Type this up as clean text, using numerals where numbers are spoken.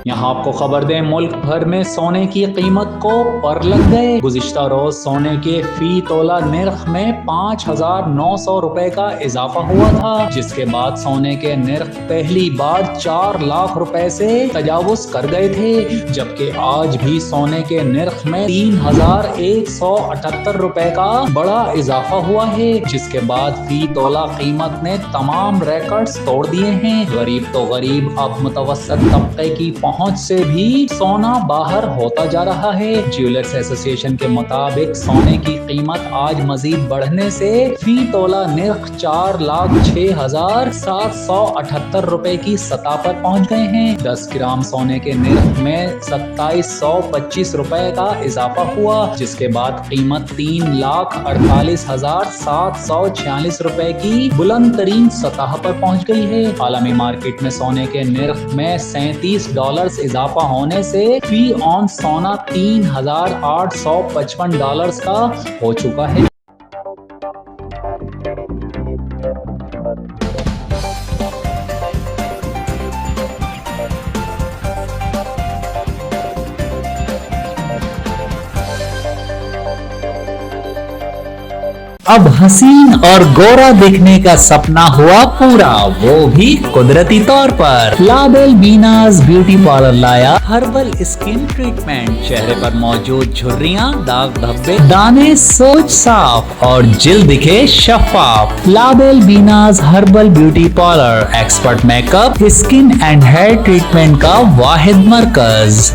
यहाँ आपको खबर दें, मुल्क भर में सोने की कीमत को पर लग गए। गुज़िश्ता रोज सोने के फी तोला निर्ख में 5,900 रुपए का इजाफा हुआ था, जिसके बाद सोने के निर्ख पहली बार 4 लाख रुपए से तजावुज कर गए थे, जबकि आज भी सोने के निर्ख में 3,178 रुपए का बड़ा इजाफा हुआ है, जिसके बाद फी तोला कीमत ने तमाम रिकॉर्ड्स तोड़ दिए हैं। गरीब तो गरीब, अब मुतवस्सित तबके की पहुंच से भी सोना बाहर होता जा रहा है। ज्वेलर्स एसोसिएशन के मुताबिक सोने की कीमत आज मजीद बढ़ने से फी तोला निर्ख 4,06,778 रुपए की सतह पर पहुंच गए हैं। 10 ग्राम सोने के निर्ख में 2,725 रुपए का इजाफा हुआ, जिसके बाद कीमत 3,48,746 रुपए की बुलंद तरीन सतह पर पहुंच गई है। आलमी मार्केट में सोने के निर्ख में $37 इजाफा होने से फी ऑन सोना $3,855 का हो चुका है। अब हसीन और गोरा दिखने का सपना हुआ पूरा, वो भी कुदरती तौर पर। लाबेल बीनाज ब्यूटी पार्लर लाया हर्बल स्किन ट्रीटमेंट। चेहरे पर मौजूद झुर्रियां, दाग धब्बे, दाने सोच साफ और जिल्द दिखे शफाफ। Labelle Binaz herbal beauty parlour expert makeup, skin and hair treatment का वाहिद मरकज।